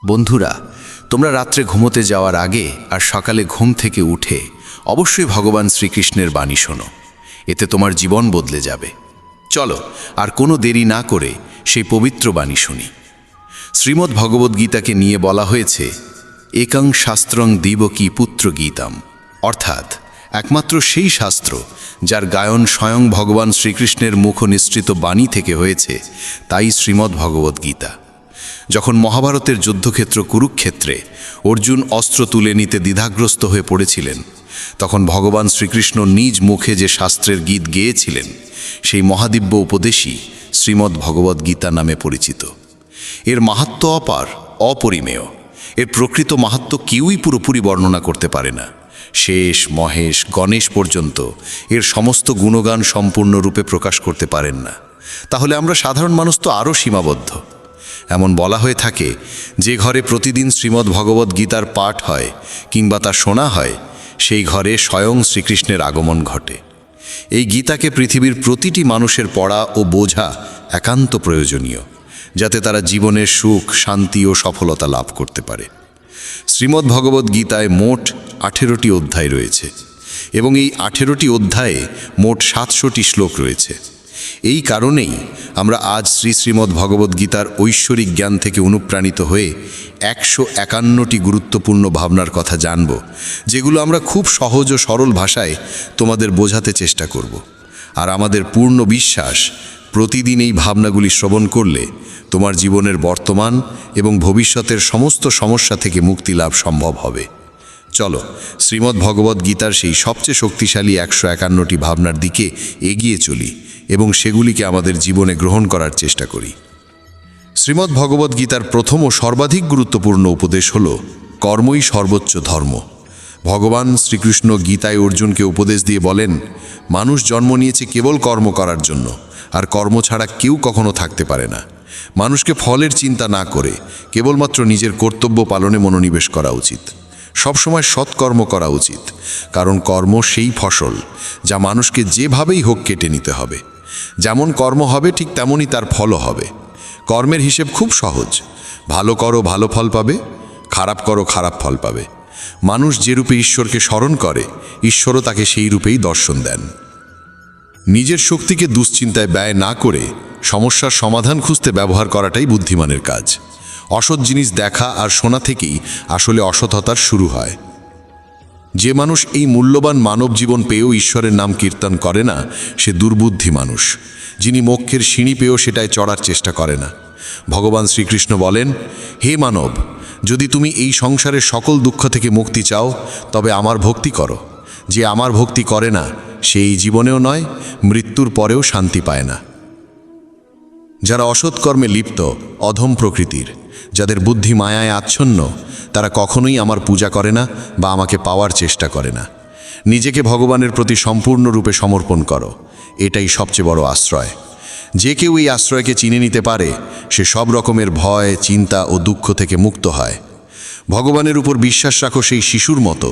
বন্ধুরা, তোমরা রাত্রে ঘুমোতে যাওয়ার আগে আর সকালে ঘুম থেকে উঠে অবশ্যই ভগবান শ্রীকৃষ্ণের বাণী শোনো। এতে তোমার জীবন বদলে যাবে। চলো আর কোনো দেরি না করে সেই পবিত্র বাণী শুনি। শ্রীমদ্ ভগবদ্গীতাকে নিয়ে বলা হয়েছে একং শাস্ত্রং দিবকী পুত্র গীতাম, অর্থাৎ একমাত্র সেই শাস্ত্র যার গায়ন স্বয়ং ভগবান শ্রীকৃষ্ণের মুখনিসৃত বাণী থেকে হয়েছে, তাই শ্রীমদ্ ভগবদ্গীতা। যখন মহাভারতের যুদ্ধক্ষেত্র কুরুক্ষেত্রে অর্জুন অস্ত্র তুলে নিতে দ্বিধাগ্রস্ত হয়ে পড়েছিলেন, তখন ভগবান শ্রীকৃষ্ণ নিজ মুখে যে শাস্ত্রের গীত গেয়েছিলেন, সেই মহাদিব্য উপদেশই শ্রীমদ্ ভগবদ্গীতা নামে পরিচিত। এর মাহাত্ম্য অপার, অপরিমেয়। এর প্রকৃত মাহাত্ম্য কেউই পুরোপুরি বর্ণনা করতে পারে না। শেষ, মহেশ, গণেশ পর্যন্ত এর সমস্ত গুণগান সম্পূর্ণরূপে প্রকাশ করতে পারেন না। তাহলে আমরা সাধারণ মানুষ তো আরও সীমাবদ্ধ। এমন বলা হয়ে থাকে, যে ঘরে প্রতিদিন শ্রীমদ্ ভগবদ্গীতার পাঠ হয় কিংবা তা শোনা হয়, সেই ঘরে স্বয়ং শ্রীকৃষ্ণের আগমন ঘটে। এই গীতাকে পৃথিবীর প্রতিটি মানুষের পড়া ও বোঝা একান্ত প্রয়োজনীয়, যাতে তারা জীবনের সুখ, শান্তি ও সফলতা লাভ করতে পারে। শ্রীমদ্ ভগবদ্গীতায় মোট 18টি অধ্যায় রয়েছে এবং এই 18টি অধ্যায়ে মোট 700টি শ্লোক রয়েছে। এই কারণেই আমরা আজ শ্রীমদ্ ভগবদ্গীতার ঐশ্বরিক জ্ঞান থেকে অনুপ্রাণিত হয়ে 151টি গুরুত্বপূর্ণ ভাবনার কথা জানব, যেগুলো আমরা খুব সহজ ও সরল ভাষায় তোমাদের বোঝাতে চেষ্টা করব। আর আমাদের পূর্ণ বিশ্বাস, প্রতিদিন এই ভাবনাগুলি শ্রবণ করলে তোমার জীবনের বর্তমান এবং ভবিষ্যতের সমস্ত সমস্যা থেকে মুক্তি লাভ সম্ভব হবে। চলো শ্রীমদ্ ভগবদ্গীতার সেই সবচেয়ে শক্তিশালী 151টি ভাবনার দিকে এগিয়ে চলি এবং সেগুলিকে আমাদের জীবনে গ্রহণ করার চেষ্টা করি। শ্রীমদ্ ভগবদ্গীতার প্রথম ও সর্বাধিক গুরুত্বপূর্ণ উপদেশ হল কর্মই সর্বোচ্চ ধর্ম। ভগবান শ্রীকৃষ্ণ গীতায় অর্জুনকে উপদেশ দিয়ে বলেন, মানুষ জন্ম নিয়েছে কেবল কর্ম করার জন্য, আর কর্ম ছাড়া কেউ কখনো থাকতে পারে না। মানুষকে ফলের চিন্তা না করে কেবলমাত্র নিজের কর্তব্য পালনে মনোনিবেশ করা উচিত। সবসময় সৎকর্ম করা উচিত, কারণ কর্ম সেই ফসল যা মানুষকে যেভাবেই হোক কেটে নিতে হবে। যেমন কর্ম হবে ঠিক তেমনই তার ফলও হবে। কর্মের হিসেব খুব সহজ। ভালো করো, ভালো ফল পাবে; খারাপ করো, খারাপ ফল পাবে। মানুষ যে রূপে ঈশ্বরকে স্মরণ করে, ঈশ্বরও তাকে সেই রূপেই দর্শন দেন। নিজের শক্তিকে দুশ্চিন্তায় ব্যয় না করে সমস্যার সমাধান খুঁজতে ব্যবহার করাটাই বুদ্ধিমানের কাজ। অসৎ জিনিস দেখা আর শোনা থেকেই আসলে অসততার শুরু হয়। যে মানুষ এই মূল্যবান মানব জীবন পেয়েও ঈশ্বরের নাম কীর্তন করে না, সে দুর্বুদ্ধি মানুষ, যিনি মোক্ষের সিঁড়ি পেয়েও সেটায় চড়ার চেষ্টা করে না। ভগবান শ্রীকৃষ্ণ বলেন, হে মানব, যদি তুমি এই সংসারের সকল দুঃখ থেকে মুক্তি চাও, তবে আমার ভক্তি করো। যে আমার ভক্তি করে না, সে এই জীবনেও নয়, মৃত্যুর পরেও শান্তি পায় না। যারা অসৎ কর্মে লিপ্ত, অধম প্রকৃতির, যাদের বুদ্ধি মায়ায় আচ্ছন্ন, তারা কখনোই আমার পূজা করে না বা আমাকে পাওয়ার চেষ্টা করে না। নিজেকে ভগবানের প্রতি সম্পূর্ণরূপে সমর্পণ করো, এটাই সবচেয়ে বড় আশ্রয়। যে কেউ এই আশ্রয়কে চিনে নিতে পারে, সে সব রকমের ভয়, চিন্তা ও দুঃখ থেকে মুক্ত হয়। ভগবানের উপর বিশ্বাস রাখো সেই শিশুর মতো,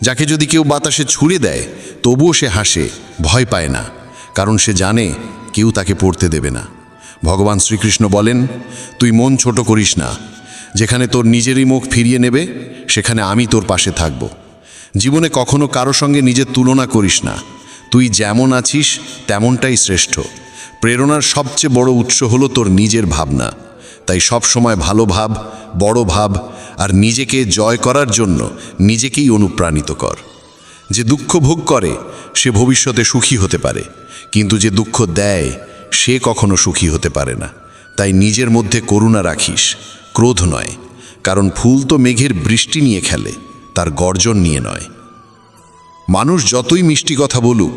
যাকে যদি কেউ বাতাসে ছুঁড়ে দেয় তবুও সে হাসে, ভয় পায় না, কারণ সে জানে কেউ তাকে পড়তে দেবে না। ভগবান শ্রীকৃষ্ণ বলেন, তুই মন ছোট করিস না। যেখানে তোর নিজেরই মুখ ফিরিয়ে নেবে, সেখানে আমি তোর পাশে থাকব। জীবনে কখনো কারো সঙ্গে নিজের তুলনা করিস না। তুই যেমন আছিস তেমনটাই শ্রেষ্ঠ। প্রেরণার সবচেয়ে বড় উৎস হলো তোর নিজের ভাবনা। তাই সব সময় ভালো ভাব, বড় ভাব, আর নিজেকে জয় করার জন্য নিজেকেই অনুপ্রাণিত কর। যে দুঃখ ভোগ করে সে ভবিষ্যতে সুখী হতে পারে, কিন্তু যে দুঃখ দেয় সে কখনো সুখী হতে পারে না। তাই নিজের মধ্যে করুণা রাখিস, ক্রোধ নয়, কারণ ফুল তো মেঘের বৃষ্টি নিয়ে খেলে, তার গর্জন নিয়ে নয়। মানুষ যতই মিষ্টি কথা বলুক,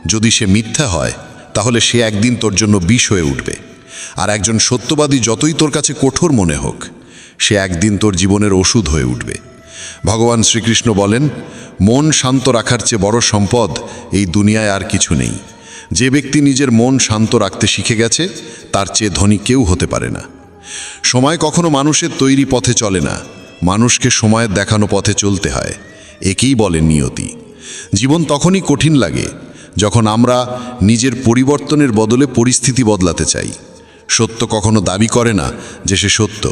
যদি সে মিথ্যা হয়, তাহলে সে একদিন তোর জন্য বিষ হয়ে উঠবে। আর একজন সত্যবাদী যতই তোর কাছে কঠোর মনে হোক, সে একদিন তোর জীবনের ওষুধ হয়ে উঠবে। ভগবান শ্রীকৃষ্ণ বলেন, মন শান্ত রাখার চেয়ে বড় সম্পদ এই দুনিয়ায় আর কিছু নেই। যে ব্যক্তি নিজের মন শান্ত রাখতে শিখে গেছে, তার চেয়ে ধনী কেউ হতে পারে না। সময় কখনো মানুষের তৈরি পথে চলে না, মানুষকে সময়ের দেখানো পথে চলতে হয়। একেই বলে নিয়তি। জীবন তখনই কঠিন লাগে যখন আমরা নিজের পরিবর্তনের বদলে পরিস্থিতি বদলাতে চাই। সত্য কখনো দাবি করে না যে সে সত্য,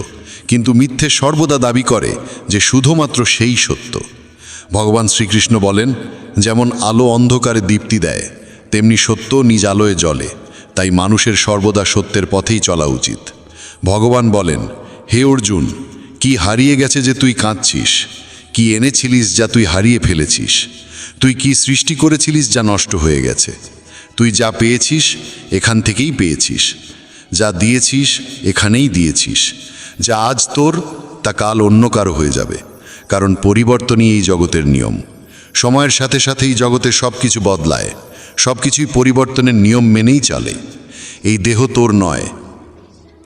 কিন্তু মিথ্যে সর্বদা দাবি করে যে শুধুমাত্র সেই সত্য। ভগবান শ্রীকৃষ্ণ বলেন, যেমন আলো অন্ধকারে দীপ্তি দেয়, তেমনি সত্য নিজ আলোয় জ্বলে। তাই মানুষের সর্বদা সত্যের পথেই চলা উচিত। ভগবান বলেন, হে অর্জুন, কি হারিয়ে গেছে যে তুই কাঁদছিস? কি এনেছিলিস যা তুই হারিয়ে ফেলেছিস? তুই কি সৃষ্টি করেছিলিস যা নষ্ট হয়ে গেছে? তুই যা পেয়েছিস এখান থেকেই পেয়েছিস, যা দিয়েছিস এখানেই দিয়েছিস। যা আজ তোর তা কাল অন্য কারো হয়ে যাবে, কারণ পরিবর্তনই এই জগতের নিয়ম। সময়ের সাথে সাথেই জগতের সব কিছু বদলায়, সব কিছুই পরিবর্তনের নিয়ম মেনেই চলে। এই দেহ তোর নয়,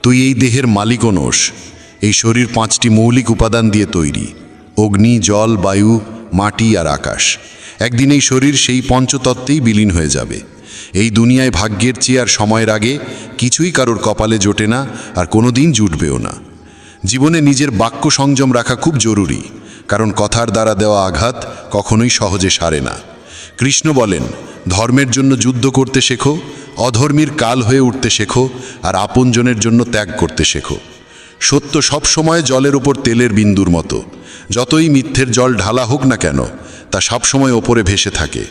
তুই এই দেহের মালিকও নোস। এই শরীর 5টি মৌলিক উপাদান দিয়ে তৈরি: অগ্নি, জল, বায়ু, মাটি আর আকাশ। একদিন এই শরীর সেই পঞ্চতত্ত্বেই বিলীন হয়ে যাবে। এই দুনিয়ায় ভাগ্যের চেয়ে আর সময়ের আগে কিছুই কারোর কপালে জোটে না, আর কোনোদিন জুটবেও না। জীবনে নিজের বাক্য সংযম রাখা খুব জরুরি, কারণ কথার দ্বারা দেওয়া আঘাত কখনোই সহজে সারে না। কৃষ্ণ বলেন, ধর্মের জন্য যুদ্ধ করতে শেখো, অধর্মীর কাল হয়ে উঠতে শেখো, আর আপনজনের জন্য ত্যাগ করতে শেখো। সত্য সবসময় জলের উপর তেলের বিন্দুর মতো। যতই মিথ্যের জল ঢালা হোক না কেন, তা সবসময় ওপরে ভেসে থাকে।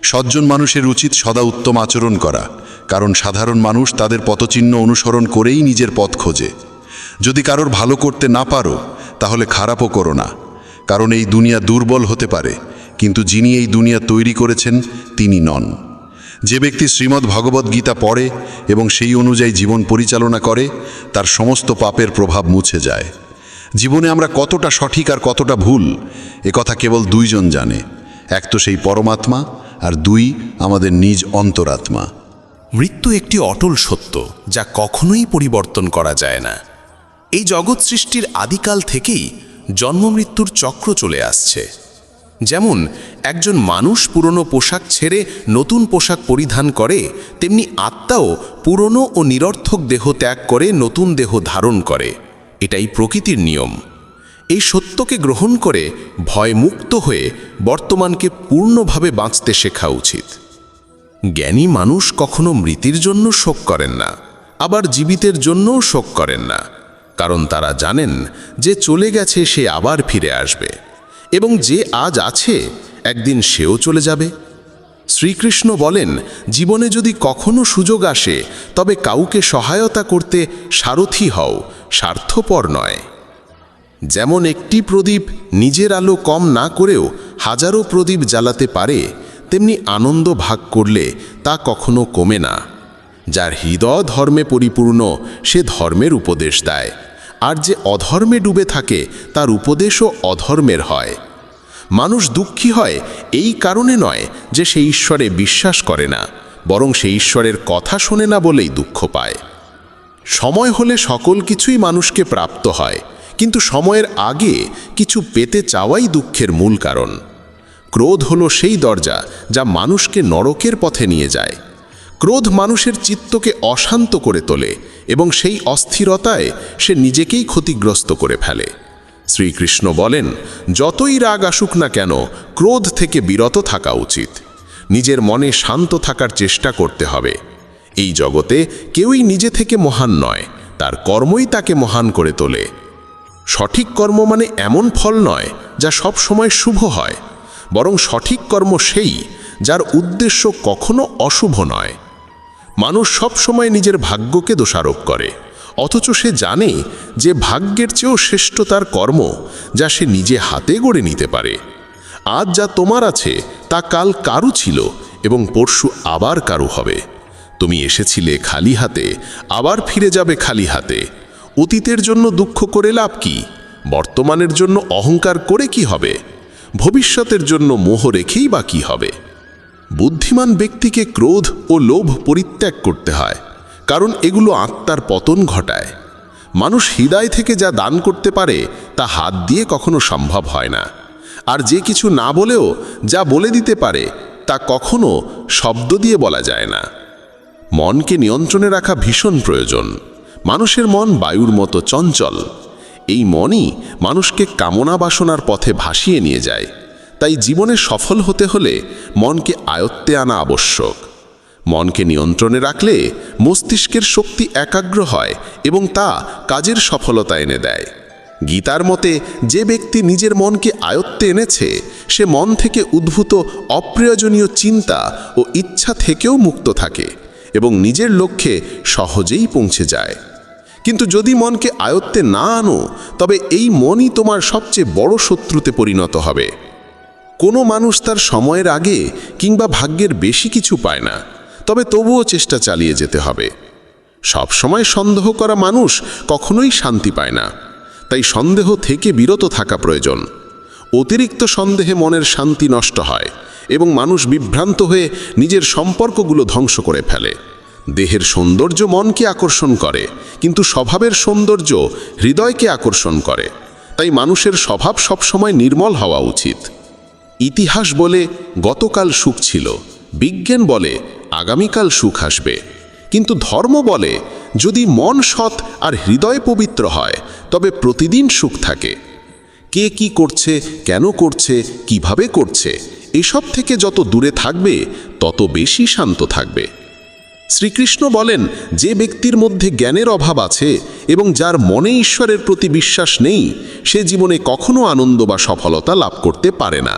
সজ্জন মানুষের উচিত সদা উত্তম আচরণ করা, কারণ সাধারণ মানুষ তাদের পথচিহ্ন অনুসরণ করেই নিজের পথ খোঁজে। যদি কারোর ভালো করতে না পারো, তাহলে খারাপও করো না, কারণ এই দুনিয়া দুর্বল হতে পারে, কিন্তু যিনি এই দুনিয়া তৈরি করেছেন তিনি নন। যে ব্যক্তি শ্রীমদ্ ভগবদ্ গীতা পড়ে এবং সেই অনুযায়ী জীবন পরিচালনা করে, তার সমস্ত পাপের প্রভাব মুছে যায়। জীবনে আমরা কতটা সঠিক আর কতটা ভুল, কথা কেবল দুইজন জানে। এক তো সেই পরমাত্মা, আর দুই আমাদের নিজ অন্তরাত্মা। মৃত্যু একটি অটল সত্য, যা কখনোই পরিবর্তন করা যায় না। এই জগৎ সৃষ্টির আদিকাল থেকেই জন্ম মৃত্যুর চক্র চলে আসছে। যেমন একজন মানুষ পুরনো পোশাক ছেড়ে নতুন পোশাক পরিধান করে, তেমনি আত্মাও পুরনো ও নিরর্থক দেহ ত্যাগ করে নতুন দেহ ধারণ করে। এটাই প্রকৃতির নিয়ম। এই সত্যকে গ্রহণ করে ভয়মুক্ত হয়ে বর্তমানকে পূর্ণভাবে বাঁচতে শেখা উচিত। জ্ঞানী মানুষ কখনো মৃতের জন্য শোক করেন না, আবার জীবিতের জন্যও শোক করেন না, কারণ তারা জানেন যে চলে গেছে সে আবার ফিরে আসবে, এবং যে আজ আছে একদিন সেও চলে যাবে। শ্রীকৃষ্ণ বলেন, জীবনে যদি কখনো সুযোগ আসে, তবে কাউকে সহায়তা করতে সারথি হও, স্বার্থপর নয়। যেমন একটি প্রদীপ নিজের আলো কম না করেও হাজারো প্রদীপ জ্বালাতে পারে, তেমনি আনন্দ ভাগ করলে তা কখনো কমে না। যার হৃদয় ধর্মে পরিপূর্ণ, সে ধর্মের উপদেশ দেয়, আর যে অধর্মে ডুবে থাকে তার উপদেশও অধর্মের হয়। মানুষ দুঃখী হয় এই কারণে নয় যে সে ঈশ্বরে বিশ্বাস করে না, বরং সে ঈশ্বরের কথা শোনে না বলেই দুঃখ পায়। সময় হলে সকল কিছুই মানুষকে প্রাপ্ত হয়, কিন্তু সময়ের আগে কিছু পেতে চাওয়াই দুঃখের মূল কারণ। ক্রোধ হলো সেই দরজা যা মানুষকে নরকের পথে নিয়ে যায়। ক্রোধ মানুষের চিত্তকে অশান্ত করে তোলে এবং সেই অস্থিরতায় সে নিজেকেই ক্ষতিগ্রস্ত করে ফেলে। শ্রীকৃষ্ণ বলেন, যতই রাগ আসুক না কেন, ক্রোধ থেকে বিরত থাকা উচিত। নিজের মনে শান্ত থাকার চেষ্টা করতে হবে। এই জগতে কেউই নিজে থেকে মহান নয়, তার কর্মই তাকে মহান করে তোলে। সঠিক কর্ম মানে এমন ফল নয় যা সব সময় শুভ হয়, বরং সঠিক কর্ম সেই যার উদ্দেশ্য কখনো অশুভ নয়। মানুষ সব সময় নিজের ভাগ্যকে দোষারোপ করে, অথচ সে জানে যে ভাগ্যের চেয়েও শ্রেষ্ঠ তার কর্ম, যা সে নিজে হাতে গড়ে নিতে পারে। আজ যা তোমার আছে তা কাল কারু ছিল এবং পরশু আবার কারু হবে। তুমি এসেছিলে খালি হাতে, আবার ফিরে যাবে খালি হাতে। অতীতের জন্য দুঃখ করে লাভ কি? বর্তমানের জন্য অহংকার করে কি হবে? ভবিষ্যতের জন্য মোহ রেখেই বা কি হবে? বুদ্ধিমান ব্যক্তিকে ক্রোধ ও লোভ পরিত্যাগ করতে হয়, কারণ এগুলো আত্মার পতন ঘটায়। মানুষ হৃদয় থেকে যা দান করতে পারে তা হাত দিয়ে কখনো সম্ভব হয় না, আর যে কিছু না বলেও যা বলে দিতে পারে তা কখনো শব্দ দিয়ে বলা যায় না। মনকে নিয়ন্ত্রণে রাখা ভীষণ প্রয়োজন। মানুষের মন বায়ুর মতো চঞ্চল। এই মনই মানুষকে কামনা বাসনার পথে ভাসিয়ে নিয়ে যায়। তাই জীবনে সফল হতে হলে মনকে আয়ত্তে আনা আবশ্যক। মনকে নিয়ন্ত্রণে রাখলে মস্তিষ্কের শক্তি একাগ্র হয় এবং তা কাজের সফলতা এনে দেয়। গীতার মতে যে ব্যক্তি নিজের মনকে আয়ত্তে এনেছে সে মন থেকে উদ্ভূত অপ্রয়োজনীয় চিন্তা ও ইচ্ছা থেকেও মুক্ত থাকে এবং নিজের লক্ষ্যে সহজেই পৌঁছে যায়। কিন্তু যদি মনকে আয়ত্তে না আনো তবে এই মনই তোমার সবচেয়ে বড় শত্রুতে পরিণত হবে। কোনো মানুষ তার সময়ের আগে কিংবা ভাগ্যের বেশি কিছু পায় না, তবে তবুও চেষ্টা চালিয়ে যেতে হবে। সবসময় সন্দেহ করা মানুষ কখনোই শান্তি পায় না, তাই সন্দেহ থেকে বিরত থাকা প্রয়োজন। অতিরিক্ত সন্দেহে মনের শান্তি নষ্ট হয় এবং মানুষ বিভ্রান্ত হয়ে নিজের সম্পর্কগুলো ধ্বংস করে ফেলে। দেহের সৌন্দর্য মনকে আকর্ষণ করে, কিন্তু স্বভাবের সৌন্দর্য হৃদয়কে আকর্ষণ করে। তাই মানুষের স্বভাব সবসময় নির্মল হওয়া উচিত। ইতিহাস বলে গতকাল সুখ ছিল, বিজ্ঞান বলে আগামীকাল সুখ আসবে, কিন্তু ধর্ম বলে যদি মন সৎ আর হৃদয় পবিত্র হয় তবে প্রতিদিন সুখ থাকে। কে কি করছে, কেন করছে, কিভাবে করছে, এসব থেকে যত দূরে থাকবে তত বেশি শান্ত থাকবে। শ্রীকৃষ্ণ বলেন, যে ব্যক্তির মধ্যে জ্ঞানের অভাব আছে এবং যার মনে ঈশ্বরের প্রতি বিশ্বাস নেই সে জীবনে কখনো আনন্দ বা সফলতা লাভ করতে পারে না।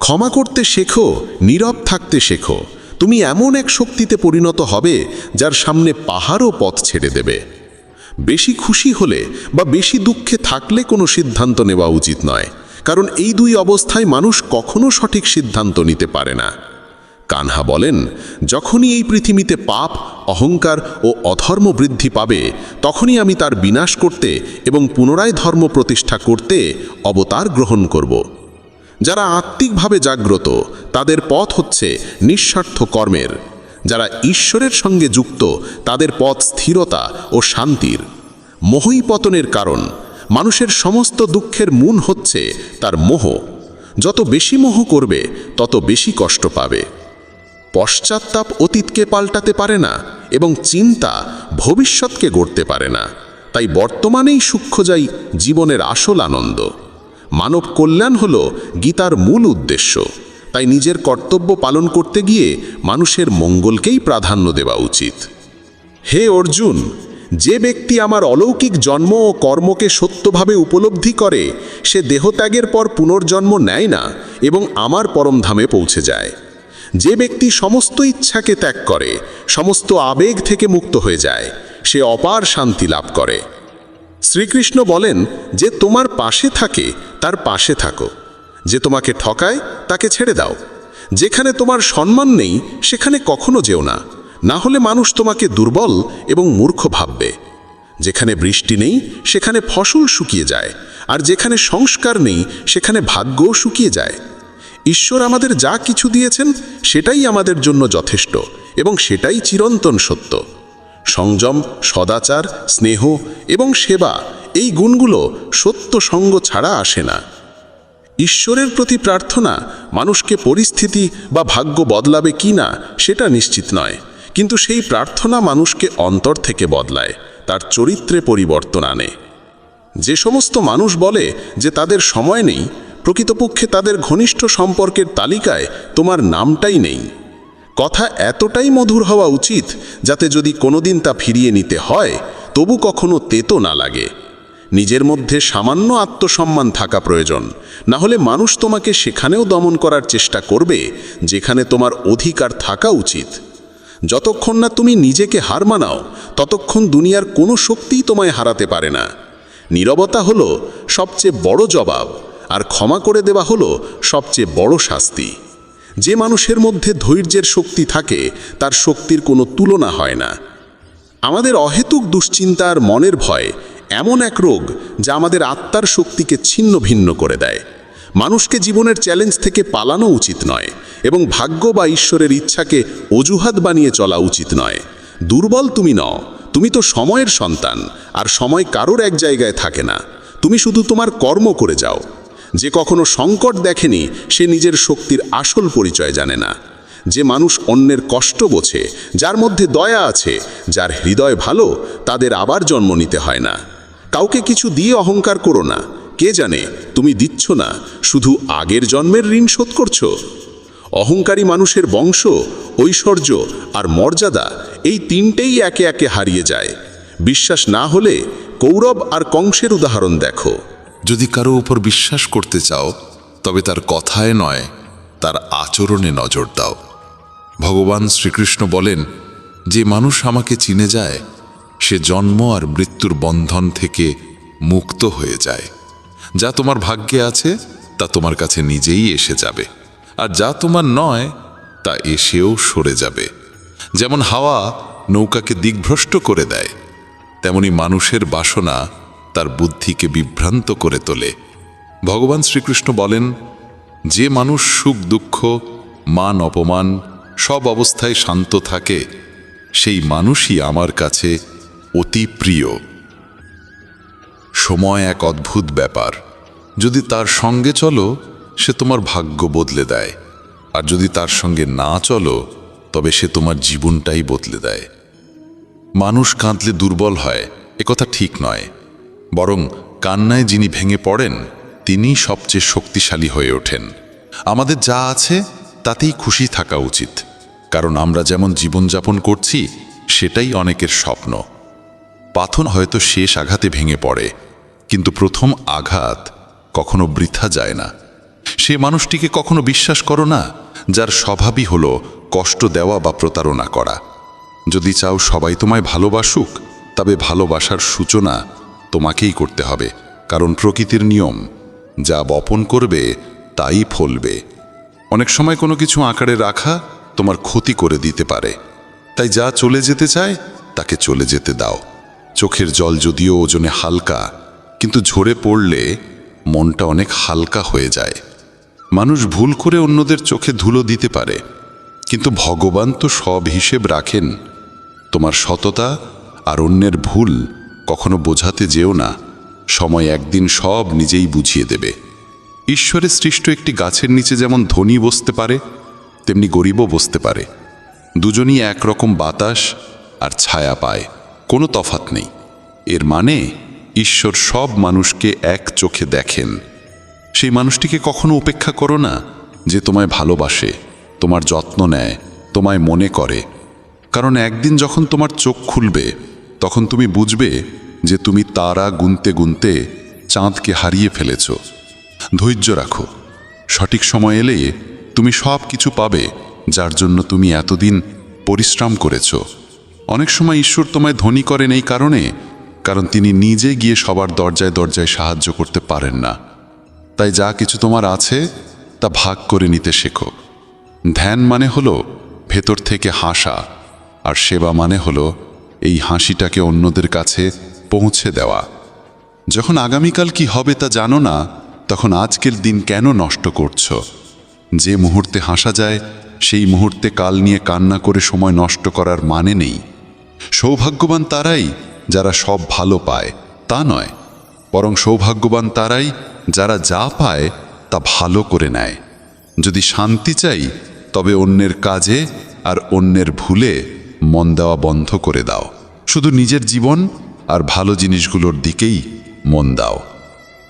ক্ষমা করতে শেখো, নীরব থাকতে শেখো, তুমি এমন এক শক্তিতে পরিণত হবে যার সামনে পাহাড়ও পথ ছেড়ে দেবে। বেশি খুশি হলে বা বেশি দুঃখে থাকলে কোনো সিদ্ধান্ত নেওয়া উচিত নয়, কারণ এই দুই অবস্থায় মানুষ কখনো সঠিক সিদ্ধান্ত নিতে পারে না। কানহা বলেন, যখনই এই পৃথিবীতে পাপ, অহংকার ও অধর্ম বৃদ্ধি পাবে তখনই আমি তার বিনাশ করতে এবং পুনরায় ধর্ম প্রতিষ্ঠা করতে অবতার গ্রহণ করব। যারা আত্মিকভাবে জাগ্রত তাদের পথ হচ্ছে নিঃস্বার্থ কর্মের। যারা ঈশ্বরের সঙ্গে যুক্ত তাদের পথ স্থিরতা ও শান্তির। মোহই পতনের কারণ। মানুষের সমস্ত দুঃখের মূল হচ্ছে তার মোহ। যত বেশি মোহ করবে তত বেশি কষ্ট পাবে। পশ্চাত্তাপ অতীতকে পাল্টাতে পারে না এবং চিন্তা ভবিষ্যৎকে গড়তে পারে না। তাই বর্তমানেই সুখ খোঁজাই জীবনের আসল আনন্দ। মানব কল্যাণ হল গীতার মূল উদ্দেশ্য। তাই নিজের কর্তব্য পালন করতে গিয়ে মানুষের মঙ্গলকেই প্রাধান্য দেওয়া উচিত। হে অর্জুন, যে ব্যক্তি আমার অলৌকিক জন্ম ও কর্মকে সত্যভাবে উপলব্ধি করে সে দেহত্যাগের পর পুনর্জন্ম নেয় না এবং আমার পরমধামে পৌঁছে যায়। যে ব্যক্তি সমস্ত ইচ্ছাকে ত্যাগ করে, সমস্ত আবেগ থেকে মুক্ত হয়ে যায়, সে অপার শান্তি লাভ করে। শ্রীকৃষ্ণ বলেন, যে তোমার পাশে থাকে তার পাশে থাকো, যে তোমাকে ঠকায় তাকে ছেড়ে দাও। যেখানে তোমার সম্মান নেই সেখানে কখনো যেও না, না হলে মানুষ তোমাকে দুর্বল এবং মূর্খ ভাববে। যেখানে বৃষ্টি নেই সেখানে ফসল শুকিয়ে যায়, আর যেখানে সংস্কার নেই সেখানে ভাগ্যও শুকিয়ে যায়। ঈশ্বর আমাদের যা কিছু দিয়েছেন সেটাই আমাদের জন্য যথেষ্ট এবং সেটাই চিরন্তন সত্য। সংযম, সদাচার, স্নেহ এবং সেবা, এই গুণগুলো সত্য সঙ্গ ছাড়া আসে না। ঈশ্বরের প্রতি প্রার্থনা মানুষকে পরিস্থিতি বা ভাগ্য বদলাবে কি না সেটা নিশ্চিত নয়, কিন্তু সেই প্রার্থনা মানুষকে অন্তর থেকে বদলায়, তার চরিত্রে পরিবর্তন আনে। যে সমস্ত মানুষ বলে যে তাদের সময় নেই, প্রকৃতপক্ষে তাদের ঘনিষ্ঠ সম্পর্কের তালিকায় তোমার নামটাই নেই। কথা এতটাই মধুর হওয়া উচিত যাতে যদি কোনোদিন তা ফিরিয়ে নিতে হয় তবু কখনো তেতো না লাগে। নিজের মধ্যে সামান্য আত্মসম্মান থাকা প্রয়োজন, না হলে মানুষ তোমাকে সেখানেও দমন করার চেষ্টা করবে যেখানে তোমার অধিকার থাকা উচিত। যতক্ষণ না তুমি নিজেকে হার মানাও ততক্ষণ দুনিয়ার কোনো শক্তিই তোমায় হারাতে পারে না। নীরবতা হলো সবচেয়ে বড় জবাব, আর ক্ষমা করে দেওয়া হলো সবচেয়ে বড় শাস্তি। যে মানুষের মধ্যে ধৈর্যের শক্তি থাকে তার শক্তির কোনো তুলনা হয় না। আমাদের অহেতুক দুশ্চিন্তা আর মনের ভয় এমন এক রোগ যা আমাদের আত্মার শক্তিকে ছিন্ন ভিন্ন করে দেয়। মানুষকে জীবনের চ্যালেঞ্জ থেকে পালানো উচিত নয় এবং ভাগ্য বা ঈশ্বরের ইচ্ছাকে অজুহাত বানিয়ে চলা উচিত নয়। দুর্বল তুমি নও, তুমি তো সময়ের সন্তান, আর সময় কারোর এক জায়গায় থাকে না। তুমি শুধু তোমার কর্ম করে যাও। যে কখনো সংকট দেখেনি সে নিজের শক্তির আসল পরিচয় জানে না। যে মানুষ অন্যের কষ্ট বোঝে, যার মধ্যে দয়া আছে, যার হৃদয় ভালো, তাদের আবার জন্ম নিতে হয় না। কাউকে কিছু দিয়ে অহংকার করো না। কে জানে তুমি দিচ্ছ না, শুধু আগের জন্মের ঋণ শোধ করছো। অহংকারী মানুষের বংশ, ঐশ্বর্য আর মর্যাদা এই তিনটেই একে একে হারিয়ে যায়। বিশ্বাস না হলে কৌরব আর কংসের উদাহরণ দেখো। যদি কারো উপর বিশ্বাস করতে চাও তবে তার কথায় নয়, তার আচরণে নজর দাও। ভগবান শ্রীকৃষ্ণ বলেন, যে মানুষ আমাকে চিনে যায় সে জন্ম আর মৃত্যুর বন্ধন থেকে মুক্ত হয়ে যায়। যা তোমার ভাগ্যে আছে তা তোমার কাছে নিজেই এসে যাবে, আর যা তোমার নয় তা এসেও সরে যাবে। যেমন হাওয়া নৌকাকে দিকভ্রষ্ট করে দেয়, তেমনি মানুষের বাসনা তার বুদ্ধিকে বিভ্রান্ত করে তোলে। ভগবান শ্রীকৃষ্ণ বলেন, যে মানুষ সুখ দুঃখ মান অপমান সব অবস্থায় শান্ত থাকে সেই মানুষই আমার কাছে অতি প্রিয়। সময় এক অদ্ভুত ব্যাপার। যদি তার সঙ্গে চলো সে তোমার ভাগ্য বদলে দেয়, আর যদি তার সঙ্গে না চলো তবে সে তোমার জীবনটাই বদলে দেয়। মানুষ কাঁদলে দুর্বল হয় একথা ঠিক নয়, বরং কান্নায় যিনি ভেঙে পড়েন তিনিই সবচেয়ে শক্তিশালী হয়ে ওঠেন। আমাদের যা আছে তাতেই খুশি থাকা উচিত, কারণ আমরা যেমন জীবনযাপন করছি সেটাই অনেকের স্বপ্ন। পাথর হয়তো শেষ আঘাতে ভেঙে পড়ে, কিন্তু প্রথম আঘাত কখনো বৃথা যায় না। সে মানুষটিকে কখনো বিশ্বাস করো না যার স্বভাবই হলো কষ্ট দেওয়া বা প্রতারণা করা। যদি চাও সবাই তোমায় ভালোবাসুক, তবে ভালোবাসার সূচনা তোমাকেই করতে হবে, কারণ প্রকৃতির নিয়ম যা বপন করবে তাই ফলবে। অনেক সময় কোনো কিছু আঁকড়ে রাখা তোমার ক্ষতি করে দিতে পারে, তাই যা চলে যেতে চায় তাকে চলে যেতে দাও। চোখের জল যদিও ওজনে হালকা, কিন্তু ঝরে পড়লে মনটা অনেক হালকা হয়ে যায়। মানুষ ভুল করে অন্যদের চোখে ধুলো দিতে পারে, কিন্তু ভগবান তো সব হিসেব রাখেন। তোমার সততা আর অন্যের ভুল কখনো বোঝাতে যেও না, সময় একদিন সব নিজেই বুঝিয়ে দেবে। ঈশ্বরের সৃষ্ট একটি গাছের নিচে যেমন ধনী বসতে পারে তেমনি গরিবও বসতে পারে। দুজনই একরকম বাতাস আর ছায়া পায়, কোনো তফাৎ নেই। এর মানে ঈশ্বর সব মানুষকে এক চোখে দেখেন। সেই মানুষটিকে কখনো উপেক্ষা করো না যে তোমায় ভালোবাসে, তোমার যত্ন নেয়, তোমায় মনে করে, কারণ একদিন যখন তোমার চোখ খুলবে তখন তুমি বুঝবে যে তুমি তারা গুনতে গুনতে চাঁদকে হারিয়ে ফেলেছ। ধৈর্য রাখো, সঠিক সময় এলে তুমি সব কিছু পাবে যার জন্য তুমি এতদিন পরিশ্রম করেছ। অনেক সময় ঈশ্বর তোমায় ধনী করেন এই কারণ তিনি নিজে গিয়ে সবার দরজায় দরজায় সাহায্য করতে পারেন না। তাই যা কিছু তোমার আছে তা ভাগ করে নিতে শেখো। ধ্যান মানে হলো ভেতর থেকে হাসা, আর সেবা মানে হলো এই হাসিটাকে অন্যদের কাছে পৌঁছে দেওয়া। যখন আগামীকাল কি হবে তা জানো না, তখন আজকের দিন কেন নষ্ট করছো? যে মুহূর্তে হাসা যায় সেই মুহূর্তে কাল নিয়ে কান্না করে সময় নষ্ট করার মানে নেই। সৌভাগ্যবান তারাই যারা সব ভালো পায় তা নয়, বরং সৌভাগ্যবান তারাই যারা যা পায় তা ভালো করে নেয়। যদি শান্তি চাই তবে অন্যের কাজে আর অন্যের ভুলে মন দেওয়া বন্ধ করে দাও। শুধু নিজের জীবন আর ভালো জিনিসগুলোর দিকেই মন দাও।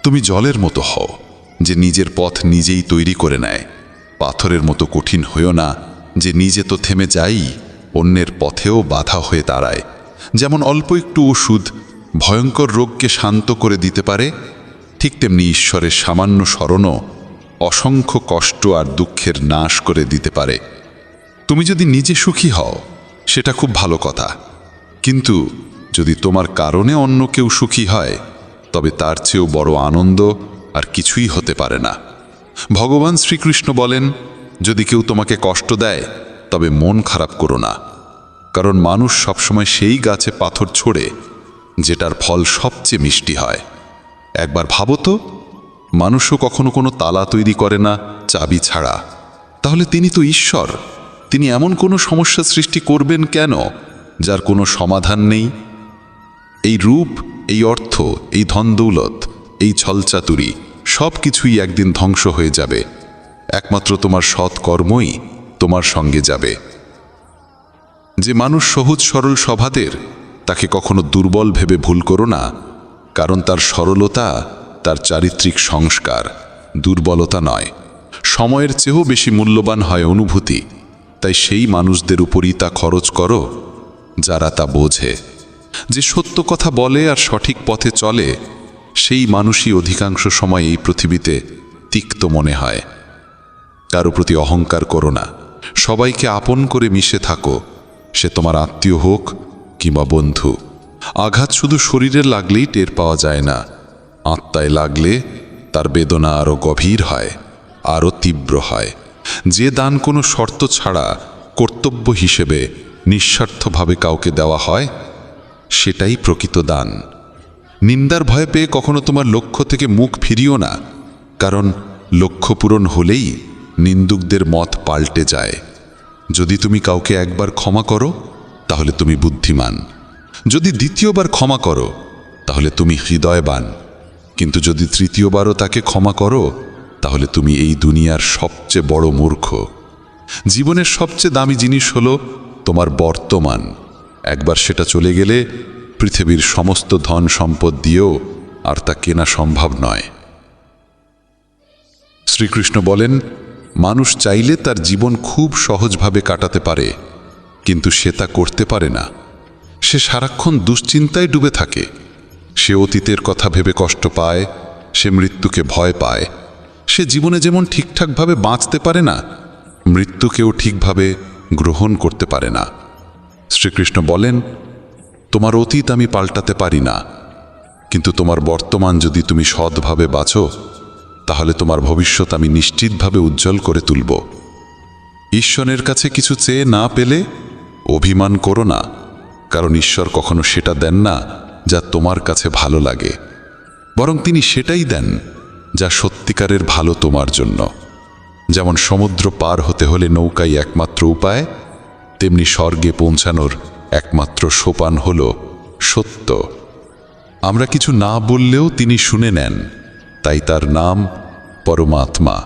তুমি জলের মতো হও যে নিজের পথ নিজেই তৈরি করে নেয়। পাথরের মতো কঠিন হইও না যে নিজে তো থেমে যাই, অন্যের পথেও বাধা হয়ে দাঁড়ায়। যেমন অল্প একটু ওষুধ ভয়ঙ্কর রোগকে শান্ত করে দিতে পারে, ঠিক তেমনি ঈশ্বরের সামান্য স্মরণও অসংখ্য কষ্ট আর দুঃখের নাশ করে দিতে পারে। তুমি যদি নিজে সুখী হও সেটা খুব ভালো কথা, কিন্তু যদি তোমার কারণে অন্য কেউ সুখী হয় তবে তার চেয়েও বড় আনন্দ আর কিছুই হতে পারে না। ভগবান শ্রীকৃষ্ণ বলেন, যদি কেউ তোমাকে কষ্ট দেয় তবে মন খারাপ করো না, কারণ মানুষ সবসময় সেই গাছে পাথর ছোড়ে যেটার ফল সবচেয়ে মিষ্টি হয়। একবার ভাবো তো, মানুষও কখনো কোনো তালা তৈরি করে না চাবি ছাড়া, তাহলে তিনি তো ঈশ্বর। তিনি এমন কোনো সমস্যা সৃষ্টি করবেন কেন যার কোনো সমাধান নেই? এই রূপ, এই অর্থ, এই ধনদৌলত, এই ছলচাতুরি সব কিছুই একদিন ধ্বংস হয়ে যাবে। একমাত্র তোমার সৎ কর্মই তোমার সঙ্গে যাবে। যে মানুষ সহজ সরল স্বভাবের তাকে কখনো দুর্বল ভেবে ভুল করো না, কারণ তার সরলতা তার চারিত্রিক সংস্কার, দুর্বলতা নয়। সময়ের চেয়েও বেশি মূল্যবান হয় অনুভূতি, তাই সেই মানুষদের উপরই তা খরচ করো যারা তা বোঝে। যে সত্য কথা বলে আর সঠিক পথে চলে সেই মানুষই অধিকাংশ সময় এই পৃথিবীতে তিক্ত মনে হয়। কারো প্রতি অহংকার করো না, সবাইকে আপন করে মিশে থাকো, সে তোমার আত্মীয় হোক কিংবা বন্ধু। আঘাত শুধু শরীরে লাগলেই টের পাওয়া যায় না, আত্মায় লাগলে তার বেদনা আরও গভীর হয়, আরও তীব্র হয়। যে দান কোনো শর্ত ছাড়া কর্তব্য হিসেবে নিঃস্বার্থভাবে কাউকে দেওয়া হয়, সেটাই প্রকৃত দান। নিন্দার ভয় পেয়ে কখনো তোমার লক্ষ্য থেকে মুখ ফিরিও না, কারণ লক্ষ্য পূরণ হলেই নিন্দুকদের মত পাল্টে যায়। যদি তুমি কাউকে একবার ক্ষমা করো তাহলে তুমি বুদ্ধিমান, যদি দ্বিতীয়বার ক্ষমা করো তাহলে তুমি হৃদয়বান, কিন্তু যদি তৃতীয়বারও তাকে ক্ষমা করো তাহলে তুমি এই দুনিয়ার সবচেয়ে বড় মূর্খ। জীবনের সবচেয়ে দামি জিনিস হলো তোমার বর্তমান। একবার সেটা চলে গেলে পৃথিবীর সমস্ত ধন সম্পদ দিয়েও আর তা কেনা সম্ভব নয়। শ্রীকৃষ্ণ বলেন, মানুষ চাইলে তার জীবন খুব সহজভাবে কাটাতে পারে, কিন্তু সে তা করতে পারে না। সে সারাক্ষণ দুশ্চিন্তায় ডুবে থাকে। সে অতীতের কথা ভেবে কষ্ট পায়, সে মৃত্যুকে ভয় পায়। সে জীবনে যেমন ঠিকঠাকভাবে বাঁচতে পারে না, মৃত্যুকেও ঠিকভাবে গ্রহণ করতে পারে না। শ্রীকৃষ্ণ বলেন, তোমার অতীত আমি পাল্টাতে পারি না, কিন্তু তোমার বর্তমান যদি তুমি সৎভাবে বাঁচো তাহলে তোমার ভবিষ্যৎ আমি নিশ্চিতভাবে উজ্জ্বল করে তুলব। ঈশ্বরের কাছে কিছু চেয়ে না পেলে অভিমান করো না, কারণ ঈশ্বর কখনো সেটা দেন না যা তোমার কাছে ভালো লাগে, বরং তিনি সেটাই দেন যা সত্যিকারের ভালো তোমার জন্য। যেমন সমুদ্র পার হতে হলে নৌকাই একমাত্র উপায়, তেমনি স্বর্গে পৌঁছানোর একমাত্র সোপান হল সত্য। আমরা কিছু না বললেও তিনি শুনে নেন, তাই তার নাম পরমাত্মা।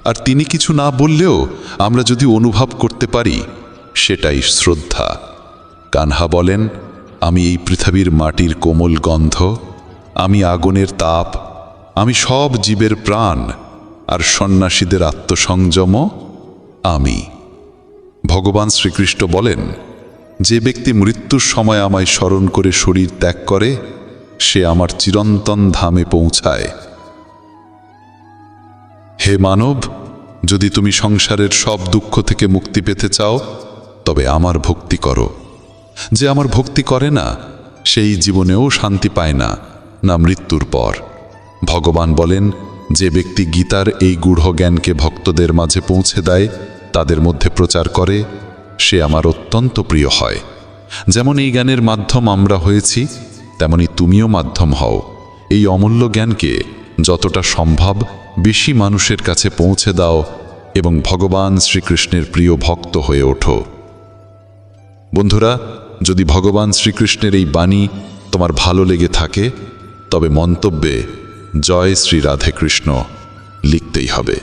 আর তিনি কিছু না বললেও আমরা যদি অনুভব করতে পারি, সেটাই শ্রদ্ধা। কানহা বলেন, আমি এই পৃথিবীর মাটির কোমল গন্ধ, আমি আগুনের তাপ, আমি সব জীবের প্রাণ, আর সন্ন্যাসীদের আত্মসংযম আমি। ভগবান শ্রীকৃষ্ণ বলেন, যে ব্যক্তি মৃত্যুর সময় আমায় স্মরণ করে শরীর ত্যাগ করে, সে আমার চিরন্তন ধামে পৌঁছায়। হে মানব, যদি তুমি সংসারের সব দুঃখ থেকে মুক্তি পেতে চাও তবে আমার ভক্তি করো। যে আমার ভক্তি করে না সেই জীবনেও শান্তি পায় না, না মৃত্যুর পর। ভগবান বলেন, যে ব্যক্তি গীতার এই গূঢ় জ্ঞানকে ভক্তদের মাঝে পৌঁছে দেয়, তাদের মধ্যে প্রচার করে, সে আমার অত্যন্ত প্রিয় হয়। যেমন এই জ্ঞানের মাধ্যম আমরা হয়েছি, তেমনি তুমিও মাধ্যম হও। এই অমূল্য জ্ঞানকে যতটা সম্ভব বেশি মানুষের কাছে পৌঁছে দাও এবং ভগবান শ্রীকৃষ্ণের প্রিয় ভক্ত হয়ে ওঠো। বন্ধুরা, যদি ভগবান শ্রীকৃষ্ণের এই বাণী তোমার ভালো লেগে থাকে তবে মন্তব্যে জয় শ্রী রাধে কৃষ্ণ লিখতেই হবে।